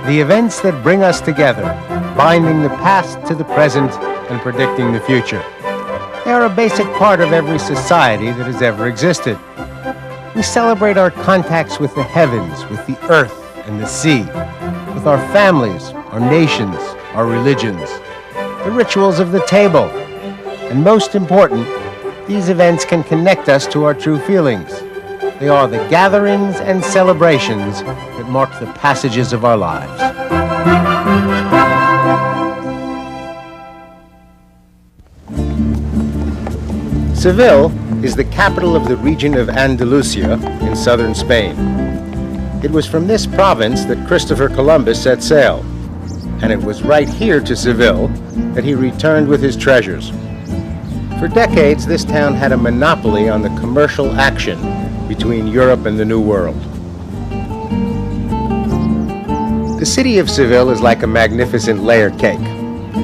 The events that bring us together, binding the past to the present and predicting the future. They are a basic part of every society that has ever existed. We celebrate our contacts with the heavens, with the earth and the sea, with our families, our nations, our religions, the rituals of the table. And most important, these events can connect us to our true feelings. They are the gatherings and celebrations that mark the passages of our lives. Seville is the capital of the region of Andalusia in southern Spain. It was from this province that Christopher Columbus set sail, and it was right here to Seville that he returned with his treasures. For decades, this town had a monopoly on the commercial action between Europe and the New World. The city of Seville is like a magnificent layer cake.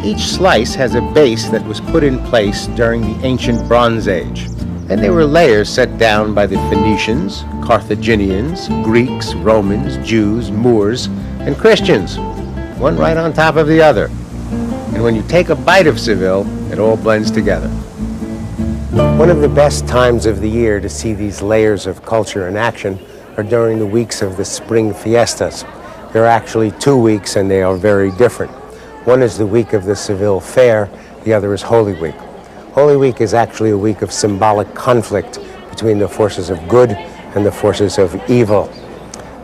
Each slice has a base that was put in place during the ancient Bronze Age. And there were layers set down by the Phoenicians, Carthaginians, Greeks, Romans, Jews, Moors, and Christians, one right on top of the other. And when you take a bite of Seville, it all blends together. One of the best times of the year to see these layers of culture in action are during the weeks of the spring Fiestas. There are actually 2 weeks, and they are very different. One is the week of the Seville Fair, the other is Holy Week. Holy Week is actually a week of symbolic conflict between the forces of good and the forces of evil.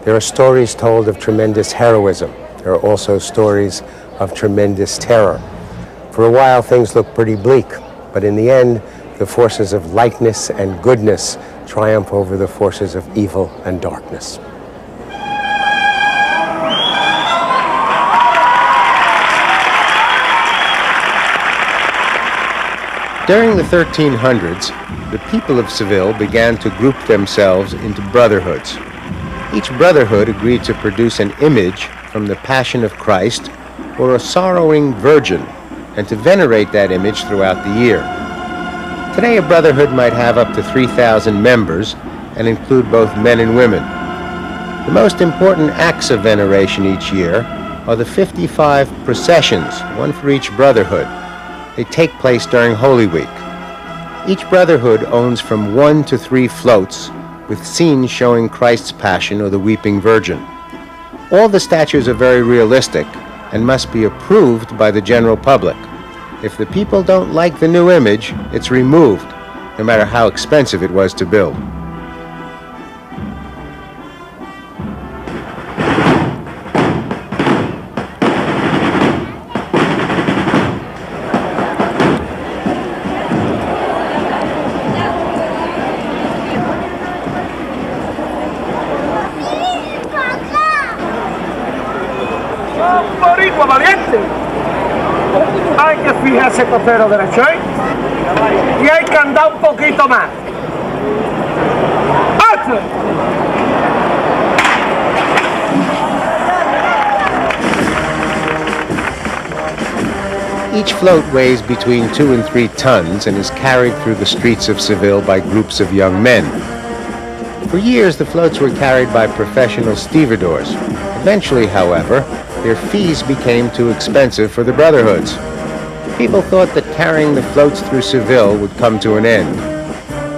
There are stories told of tremendous heroism. There are also stories of tremendous terror. For a while, things look pretty bleak, but in the end, the forces of lightness and goodness triumph over the forces of evil and darkness. During the 1300s, the people of Seville began to group themselves into brotherhoods. Each brotherhood agreed to produce an image from the Passion of Christ or a sorrowing virgin, and to venerate that image throughout the year. Today, a brotherhood might have up to 3,000 members and include both men and women. The most important acts of veneration each year are the 55 processions, one for each brotherhood. They take place during Holy Week. Each brotherhood owns from 1 to 3 floats with scenes showing Christ's Passion or the Weeping Virgin. All the statues are very realistic and must be approved by the general public. If the people don't like the new image, it's removed, no matter how expensive it was to build. Hay que fijarse costero derecho, ¿eh? Y hay que andar un poquito más. ¡Alto! Each float weighs between 2 and 3 tons and is carried through the streets of Seville by groups of young men. For years, the floats were carried by professional stevedores. Eventually, however, their fees became too expensive for the brotherhoods. People thought that carrying the floats through Seville would come to an end.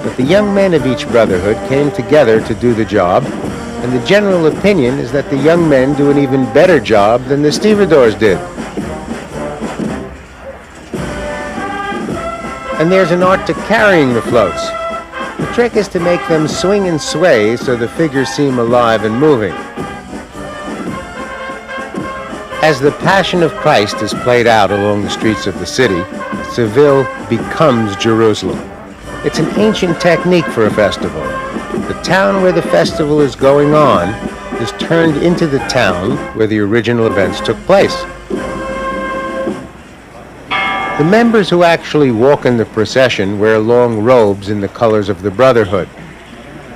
But the young men of each brotherhood came together to do the job, and the general opinion is that the young men do an even better job than the stevedores did. And there's an art to carrying the floats. The trick is to make them swing and sway so the figures seem alive and moving. As the Passion of Christ is played out along the streets of the city, Seville becomes Jerusalem. It's an ancient technique for a festival. The town where the festival is going on is turned into the town where the original events took place. The members who actually walk in the procession wear long robes in the colors of the Brotherhood.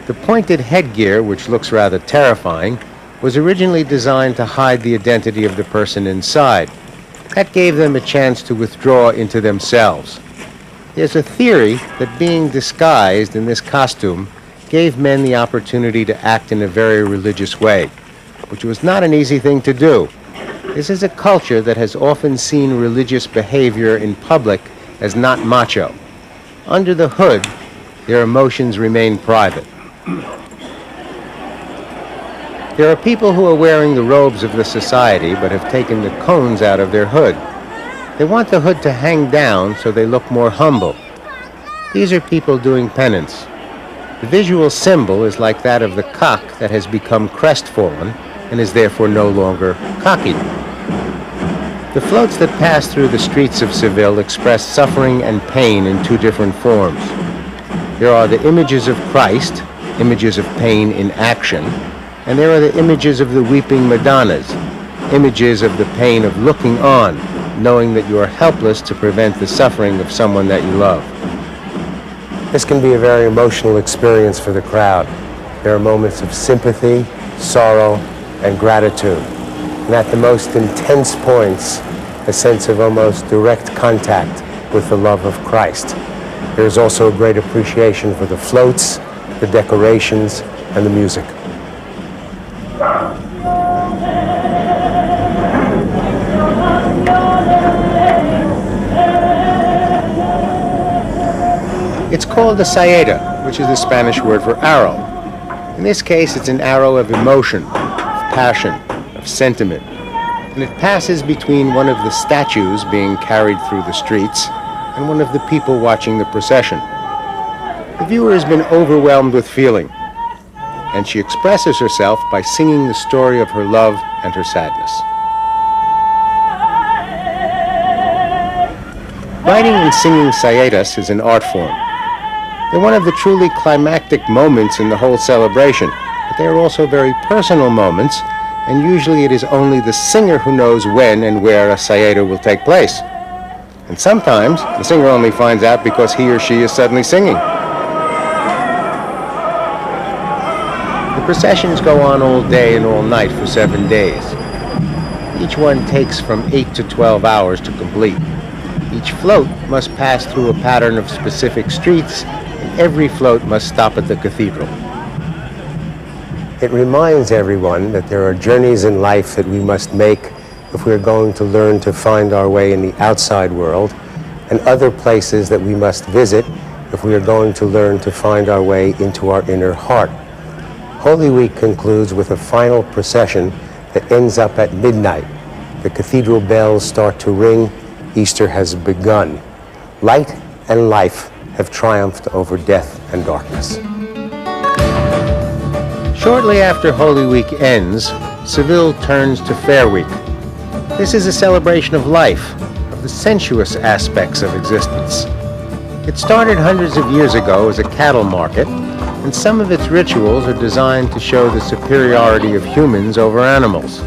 The pointed headgear, which looks rather terrifying, was originally designed to hide the identity of the person inside. That gave them a chance to withdraw into themselves. There's a theory that being disguised in this costume gave men the opportunity to act in a very religious way, which was not an easy thing to do. This is a culture that has often seen religious behavior in public as not macho. Under the hood, their emotions remain private. There are people who are wearing the robes of the society but have taken the cones out of their hood. They want the hood to hang down so they look more humble. These are people doing penance. The visual symbol is like that of the cock that has become crestfallen and is therefore no longer cocky. The floats that pass through the streets of Seville express suffering and pain in two different forms. There are the images of Christ, images of pain in action, and there are the images of the weeping Madonnas, images of the pain of looking on, knowing that you are helpless to prevent the suffering of someone that you love. This can be a very emotional experience for the crowd. There are moments of sympathy, sorrow, and gratitude. And at the most intense points, a sense of almost direct contact with the love of Christ. There is also a great appreciation for the floats, the decorations, and the music. It's called a saeta, which is the Spanish word for arrow. In this case, it's an arrow of emotion, of passion, of sentiment. And it passes between one of the statues being carried through the streets and one of the people watching the procession. The viewer has been overwhelmed with feeling, and she expresses herself by singing the story of her love and her sadness. Writing and singing saetas is an art form. They're one of the truly climactic moments in the whole celebration, but they are also very personal moments, and usually it is only the singer who knows when and where a saeta will take place. And sometimes the singer only finds out because he or she is suddenly singing. The processions go on all day and all night for 7 days. Each one takes from 8 to 12 hours to complete. Each float must pass through a pattern of specific streets, and every float must stop at the cathedral. It reminds everyone that there are journeys in life that we must make if we're going to learn to find our way in the outside world, and other places that we must visit if we are going to learn to find our way into our inner heart. Holy Week concludes with a final procession that ends up at midnight. The cathedral bells start to ring. Easter has begun. Light and life have triumphed over death and darkness. Shortly after Holy Week ends, Seville turns to Fair Week. This is a celebration of life, of the sensuous aspects of existence. It started hundreds of years ago as a cattle market, and some of its rituals are designed to show the superiority of humans over animals.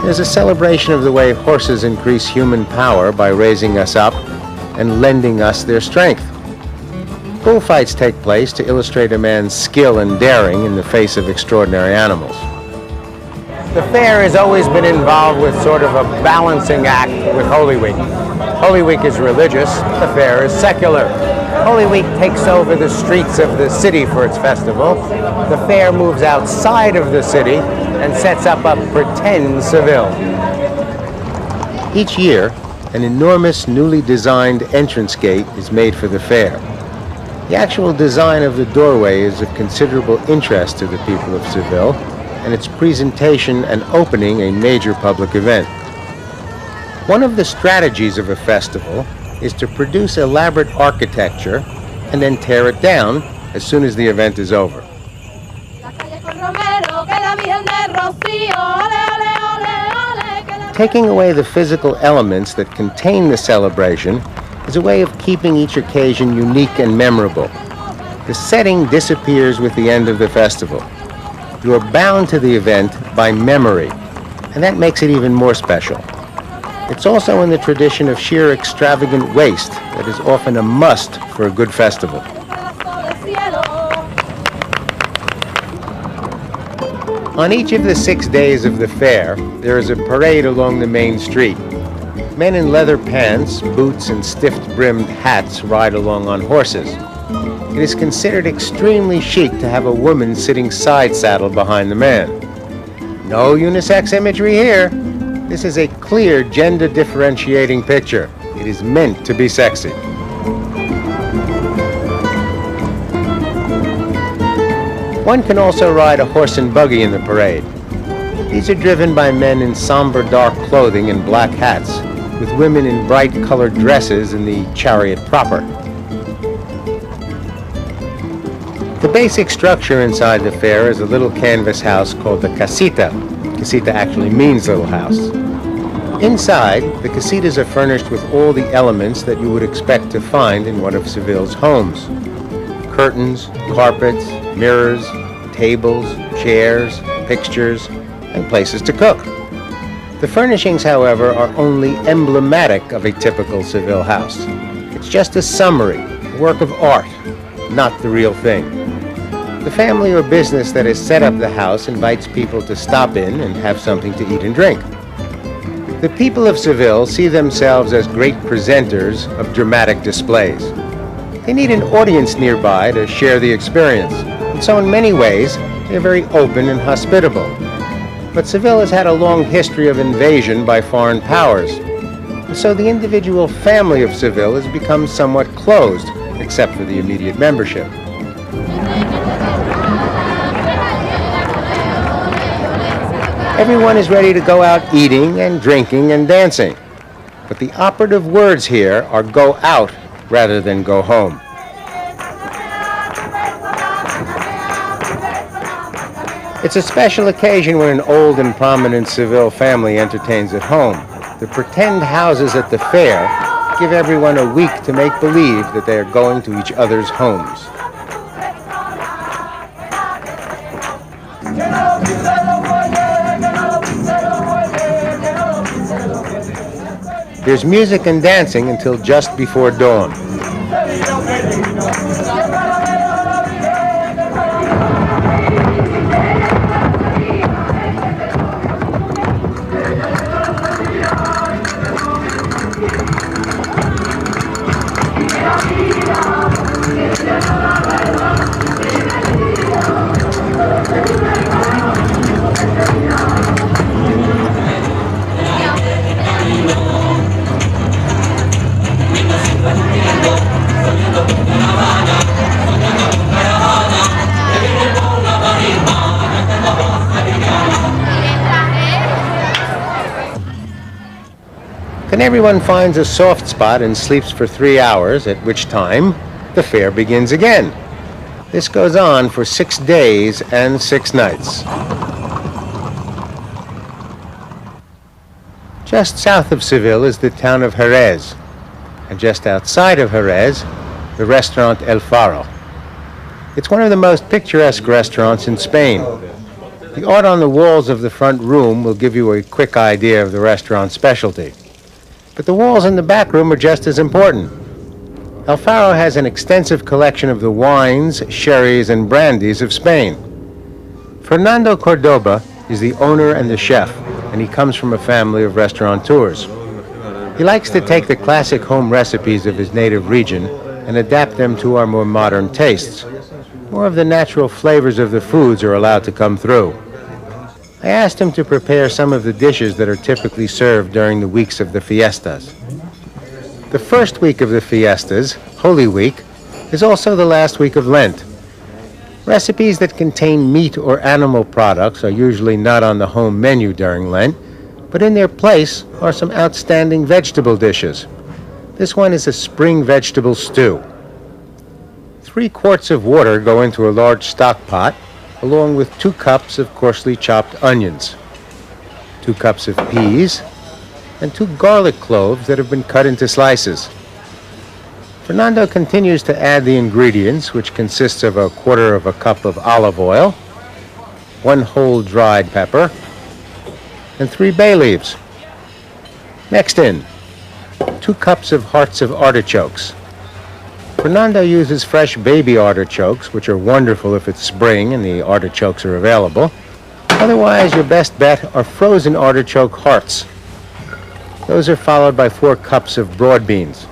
There's a celebration of the way horses increase human power by raising us up and lending us their strength. Bullfights take place to illustrate a man's skill and daring in the face of extraordinary animals. The fair has always been involved with sort of a balancing act with Holy Week. Holy Week is religious, the fair is secular. Holy Week takes over the streets of the city for its festival. The fair moves outside of the city and sets up a pretend Seville. Each year, an enormous newly designed entrance gate is made for the fair. The actual design of the doorway is of considerable interest to the people of Seville, and its presentation and opening a major public event. One of the strategies of a festival is to produce elaborate architecture and then tear it down as soon as the event is over. Taking away the physical elements that contain the celebration is a way of keeping each occasion unique and memorable. The setting disappears with the end of the festival. You are bound to the event by memory, and that makes it even more special. It's also in the tradition of sheer extravagant waste that is often a must for a good festival. On each of the 6 days of the fair, there is a parade along the main street. Men in leather pants, boots, and stiff-brimmed hats ride along on horses. It is considered extremely chic to have a woman sitting side-saddle behind the man. No unisex imagery here. This is a clear gender differentiating picture. It is meant to be sexy. One can also ride a horse and buggy in the parade. These are driven by men in somber dark clothing and black hats, with women in bright colored dresses in the chariot proper. The basic structure inside the fair is a little canvas house called the casita. Casita actually means little house. Inside, the casitas are furnished with all the elements that you would expect to find in one of Seville's homes. Curtains, carpets, mirrors, tables, chairs, pictures, and places to cook. The furnishings, however, are only emblematic of a typical Seville house. It's just a summary, a work of art, not the real thing. The family or business that has set up the house invites people to stop in and have something to eat and drink. The people of Seville see themselves as great presenters of dramatic displays. They need an audience nearby to share the experience, and so in many ways, they're very open and hospitable. But Seville has had a long history of invasion by foreign powers, and so the individual family of Seville has become somewhat closed, except for the immediate membership. Everyone is ready to go out eating and drinking and dancing. But the operative words here are go out rather than go home. It's a special occasion when an old and prominent Seville family entertains at home. The pretend houses at the fair give everyone a week to make believe that they are going to each other's homes. There's music and dancing until just before dawn. Then everyone finds a soft spot and sleeps for 3 hours, at which time the fair begins again. This goes on for 6 days and 6 nights. Just south of Seville is the town of Jerez, and just outside of Jerez, the restaurant El Faro. It's one of the most picturesque restaurants in Spain. The art on the walls of the front room will give you a quick idea of the restaurant's specialty. But the walls in the back room are just as important. El Faro has an extensive collection of the wines, sherries, and brandies of Spain. Fernando Cordoba is the owner and the chef, and he comes from a family of restaurateurs. He likes to take the classic home recipes of his native region and adapt them to our more modern tastes. More of the natural flavors of the foods are allowed to come through. I asked him to prepare some of the dishes that are typically served during the weeks of the Fiestas. The first week of the Fiestas, Holy Week, is also the last week of Lent. Recipes that contain meat or animal products are usually not on the home menu during Lent, but in their place are some outstanding vegetable dishes. This one is a spring vegetable stew. 3 quarts of water go into a large stock pot, along with 2 cups of coarsely chopped onions, 2 cups of peas, and 2 garlic cloves that have been cut into slices. Fernando continues to add the ingredients, which consists of 1/4 cup of olive oil, 1 whole dried pepper, and 3 bay leaves. Next in, 2 cups of hearts of artichokes. Fernando uses fresh baby artichokes, which are wonderful if it's spring and the artichokes are available. Otherwise, your best bet are frozen artichoke hearts. Those are followed by 4 cups of broad beans.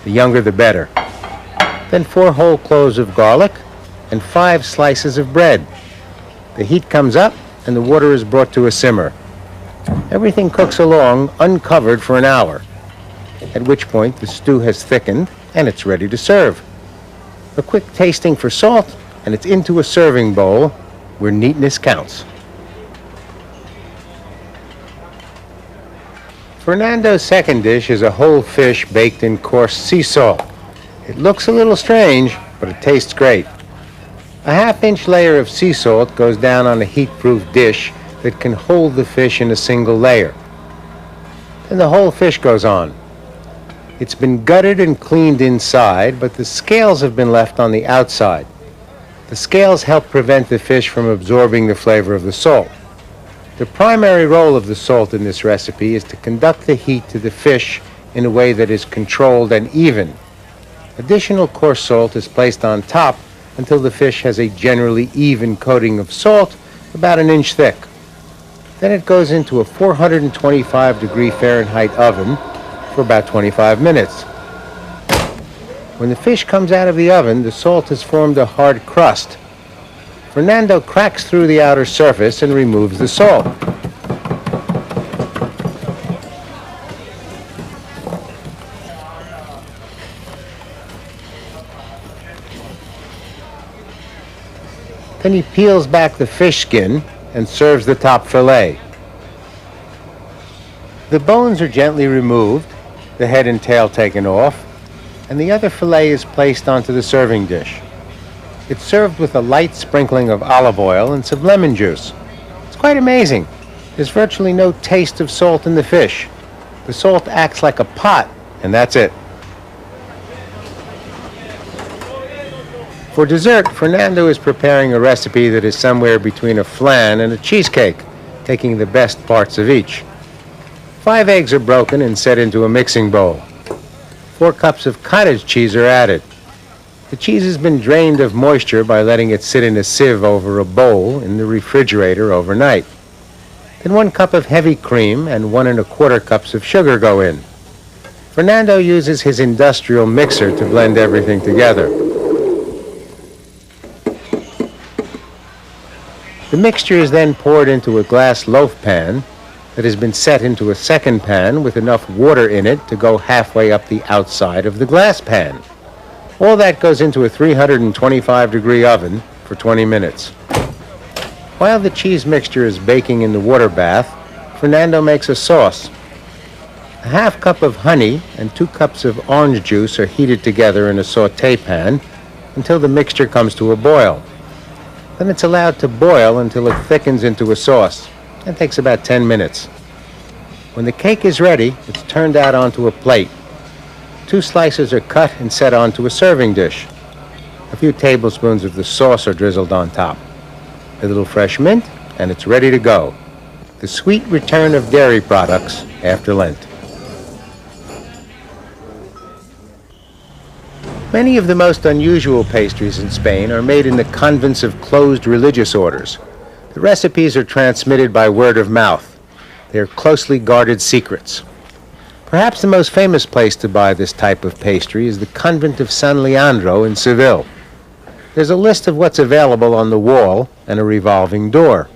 The younger the better. Then 4 whole cloves of garlic and 5 slices of bread. The heat comes up and the water is brought to a simmer. Everything cooks along uncovered for an hour, at which point the stew has thickened and it's ready to serve. A quick tasting for salt and it's into a serving bowl where neatness counts. Fernando's second dish is a whole fish baked in coarse sea salt. It looks a little strange, but it tastes great. A half-inch layer of sea salt goes down on a heat-proof dish that can hold the fish in a single layer. Then the whole fish goes on. It's been gutted and cleaned inside, but the scales have been left on the outside. The scales help prevent the fish from absorbing the flavor of the salt. The primary role of the salt in this recipe is to conduct the heat to the fish in a way that is controlled and even. Additional coarse salt is placed on top until the fish has a generally even coating of salt about an inch thick. Then it goes into a 425-degree Fahrenheit oven for about 25 minutes. When the fish comes out of the oven, the salt has formed a hard crust. Fernando cracks through the outer surface and removes the salt. Then he peels back the fish skin and serves the top fillet. The bones are gently removed, the head and tail taken off, and the other fillet is placed onto the serving dish. It's served with a light sprinkling of olive oil and some lemon juice. It's quite amazing. There's virtually no taste of salt in the fish. The salt acts like a pot, and that's it. For dessert, Fernando is preparing a recipe that is somewhere between a flan and a cheesecake, taking the best parts of each. 5 eggs are broken and set into a mixing bowl. 4 cups of cottage cheese are added. The cheese has been drained of moisture by letting it sit in a sieve over a bowl in the refrigerator overnight. Then 1 cup of heavy cream and 1 1/4 cups of sugar go in. Fernando uses his industrial mixer to blend everything together. The mixture is then poured into a glass loaf pan that has been set into a second pan with enough water in it to go halfway up the outside of the glass pan. All that goes into a 325-degree oven for 20 minutes. While the cheese mixture is baking in the water bath, Fernando makes a sauce. A half cup of honey and 2 cups of orange juice are heated together in a sauté pan until the mixture comes to a boil. Then it's allowed to boil until it thickens into a sauce. That takes about 10 minutes. When the cake is ready, it's turned out onto a plate. 2 slices are cut and set onto a serving dish. A few tablespoons of the sauce are drizzled on top. A little fresh mint, and it's ready to go. The sweet return of dairy products after Lent. Many of the most unusual pastries in Spain are made in the convents of closed religious orders. The recipes are transmitted by word of mouth. They are closely guarded secrets. Perhaps the most famous place to buy this type of pastry is the convent of San Leandro in Seville. There's a list of what's available on the wall and a revolving door.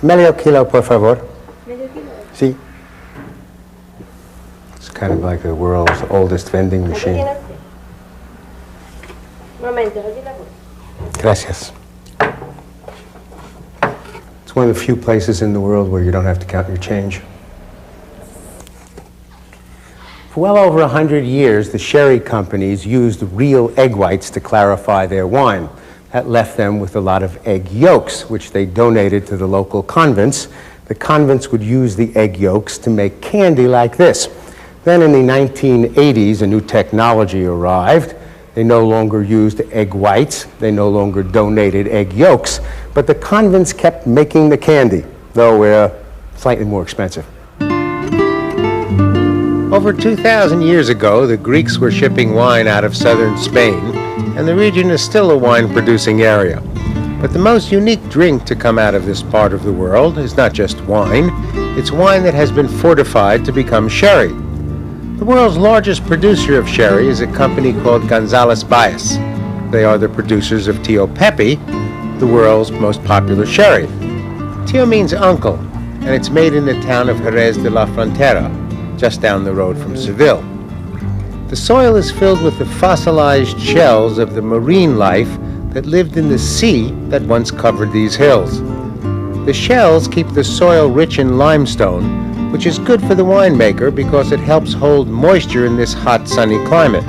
Medio kilo, por favor. Medio kilo. Sí. It's kind of like the world's oldest vending machine. Momento, aquí la cosa. Gracias. It's one of the few places in the world where you don't have to count your change. For well over 100 years, the sherry companies used real egg whites to clarify their wine. That left them with a lot of egg yolks, which they donated to the local convents. The convents would use the egg yolks to make candy like this. Then in the 1980s, a new technology arrived. They no longer used egg whites. They no longer donated egg yolks. But the convents kept making the candy, though slightly more expensive. Over 2,000 years ago, the Greeks were shipping wine out of southern Spain, and the region is still a wine-producing area. But the most unique drink to come out of this part of the world is not just wine. It's wine that has been fortified to become sherry. The world's largest producer of sherry is a company called González Baez. They are the producers of Tio Pepe, the world's most popular sherry. Tio means uncle, and it's made in the town of Jerez de la Frontera, just down the road from Seville. The soil is filled with the fossilized shells of the marine life that lived in the sea that once covered these hills. The shells keep the soil rich in limestone, which is good for the winemaker because it helps hold moisture in this hot, sunny climate.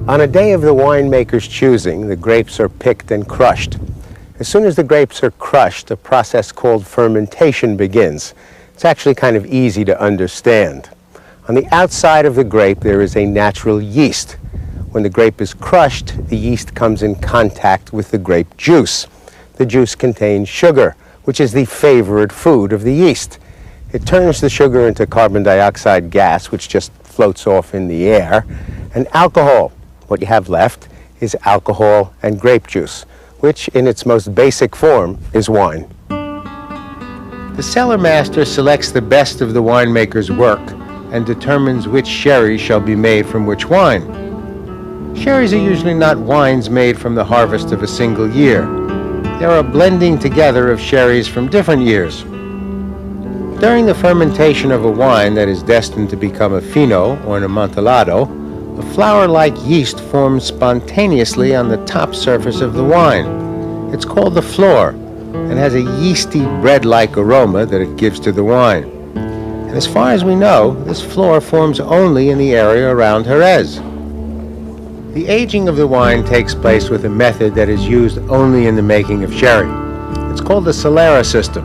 On a day of the winemaker's choosing, the grapes are picked and crushed. As soon as the grapes are crushed, a process called fermentation begins. It's actually kind of easy to understand. On the outside of the grape, there is a natural yeast. When the grape is crushed, the yeast comes in contact with the grape juice. The juice contains sugar, which is the favorite food of the yeast. It turns the sugar into carbon dioxide gas, which just floats off in the air, and alcohol. What you have left is alcohol and grape juice, which in its most basic form is wine. The cellar master selects the best of the winemaker's work and determines which sherry shall be made from which wine. Sherries are usually not wines made from the harvest of a single year. They are a blending together of sherries from different years. During the fermentation of a wine that is destined to become a fino or an amontillado, a flour-like yeast forms spontaneously on the top surface of the wine. It's called the flor and has a yeasty bread-like aroma that it gives to the wine. And as far as we know, this flor forms only in the area around Jerez. The aging of the wine takes place with a method that is used only in the making of sherry. It's called the Solera system.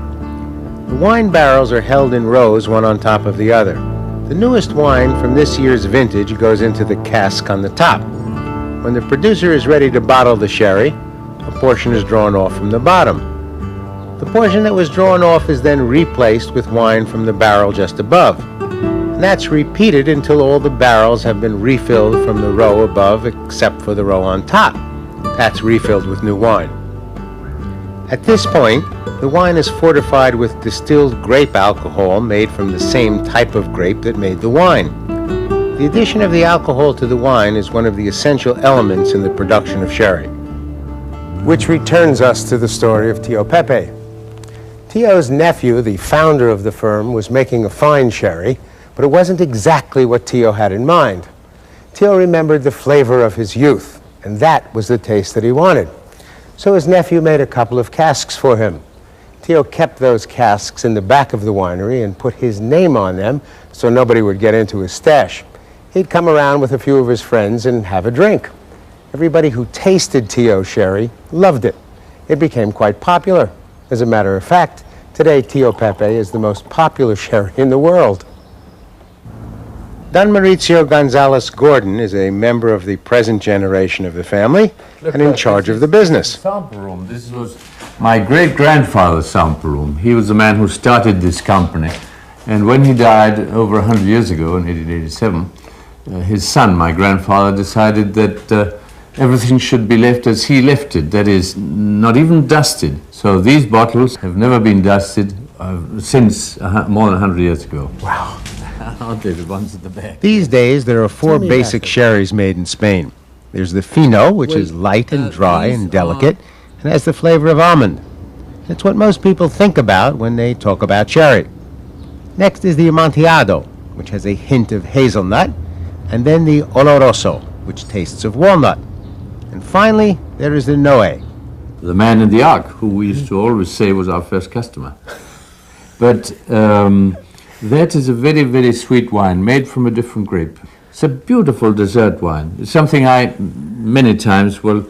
The wine barrels are held in rows, one on top of the other. The newest wine from this year's vintage goes into the cask on the top. When the producer is ready to bottle the sherry, a portion is drawn off from the bottom. The portion that was drawn off is then replaced with wine from the barrel just above. And that's repeated until all the barrels have been refilled from the row above except for the row on top. That's refilled with new wine. At this point, the wine is fortified with distilled grape alcohol made from the same type of grape that made the wine. The addition of the alcohol to the wine is one of the essential elements in the production of sherry. Which returns us to the story of Tio Pepe. Tio's nephew, the founder of the firm, was making a fine sherry, but it wasn't exactly what Tio had in mind. Tio remembered the flavor of his youth, and that was the taste that he wanted. So his nephew made a couple of casks for him. Tio kept those casks in the back of the winery and put his name on them so nobody would get into his stash. He'd come around with a few of his friends and have a drink. Everybody who tasted Tio's sherry loved it. It became quite popular. As a matter of fact, today Tio Pepe is the most popular sherry in the world. Don Mauricio Gonzalez Gordon is a member of the present generation of the family and in charge of the business. Sample room. This was my great-grandfather's sample room. He was the man who started this company. And when he died over 100 years ago, in 1887, his son, my grandfather, decided that everything should be left as he left it, that is, not even dusted. So these bottles have never been dusted since more than 100 years ago. Wow. Aren't they the ones at the back? These days, there are four basic sherries made in Spain. There's the fino, which is light and dry and delicate, and has the flavor of almond. It's what most people think about when they talk about sherry. Next is the amontillado, which has a hint of hazelnut, and then the oloroso, which tastes of walnut. And finally, there is the Noe. The man in the ark, who we used to always say was our first customer. But that is a very, very sweet wine, made from a different grape. It's a beautiful dessert wine. It's something I, many times, will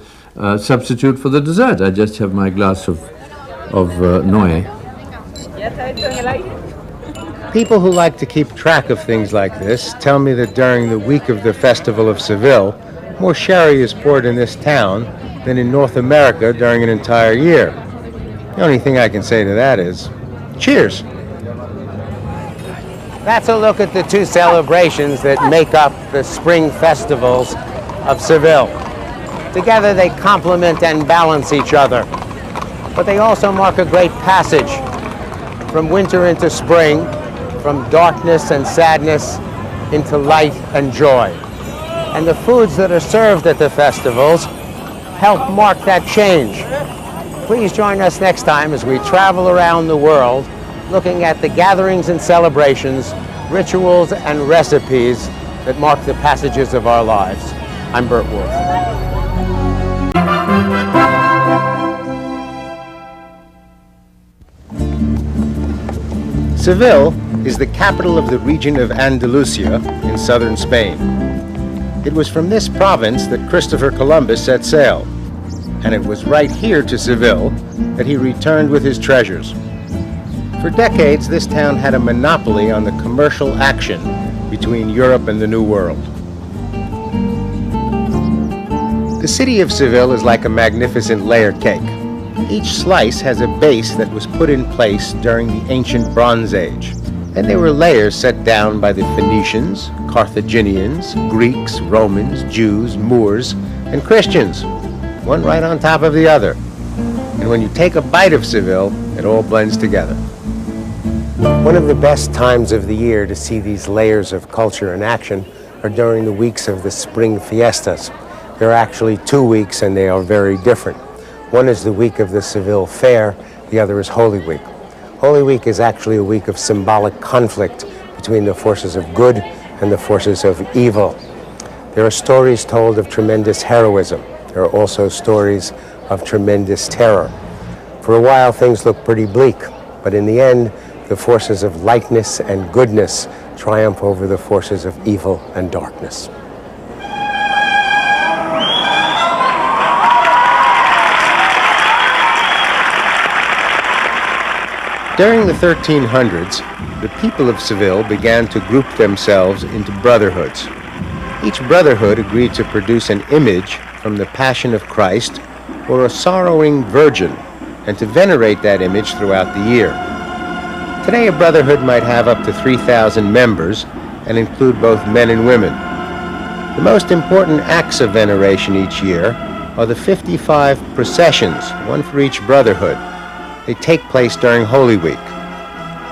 substitute for the dessert. I just have my glass of Noe. People who like to keep track of things like this tell me that during the week of the Festival of Seville, more sherry is poured in this town than in North America during an entire year. The only thing I can say to that is, cheers. That's a look at the two celebrations that make up the spring festivals of Seville. Together they complement and balance each other, but they also mark a great passage from winter into spring, from darkness and sadness into light and joy. And the foods that are served at the festivals help mark that change. Please join us next time as we travel around the world looking at the gatherings and celebrations, rituals and recipes that mark the passages of our lives. I'm Burt Wolf. Seville is the capital of the region of Andalusia in southern Spain. It was from this province that Christopher Columbus set sail, and it was right here to Seville that he returned with his treasures. For decades, this town had a monopoly on the commercial action between Europe and the New World. The city of Seville is like a magnificent layer cake. Each slice has a base that was put in place during the ancient Bronze Age, and they were layers set down by the Phoenicians, Carthaginians, Greeks, Romans, Jews, Moors, and Christians, one right on top of the other. And when you take a bite of Seville, it all blends together. One of the best times of the year to see these layers of culture in action are during the weeks of the spring Fiestas. There are actually 2 weeks, and they are very different. One is the week of the Seville Fair, the other is Holy Week. Holy Week is actually a week of symbolic conflict between the forces of good and the forces of evil. There are stories told of tremendous heroism. There are also stories of tremendous terror. For a while, things look pretty bleak, but in the end, the forces of lightness and goodness triumph over the forces of evil and darkness. During the 1300s, the people of Seville began to group themselves into brotherhoods. Each brotherhood agreed to produce an image from the Passion of Christ or a sorrowing virgin, and to venerate that image throughout the year. Today, a brotherhood might have up to 3,000 members and include both men and women. The most important acts of veneration each year are the 55 processions, one for each brotherhood. They take place during Holy Week.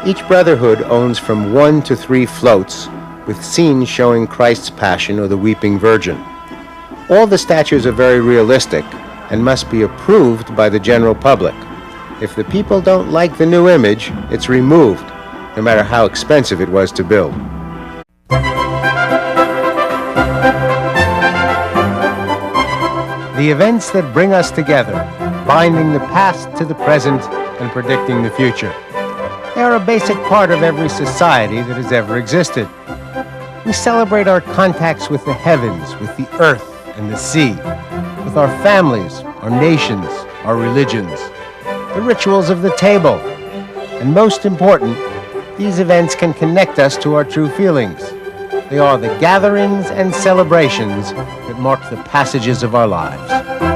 Each brotherhood owns from 1 to 3 floats with scenes showing Christ's Passion or the Weeping Virgin. All the statues are very realistic and must be approved by the general public. If the people don't like the new image, it's removed, no matter how expensive it was to build. The events that bring us together, binding the past to the present and predicting the future. They are a basic part of every society that has ever existed. We celebrate our contacts with the heavens, with the earth and the sea, with our families, our nations, our religions, the rituals of the table. And most important, these events can connect us to our true feelings. They are the gatherings and celebrations that mark the passages of our lives.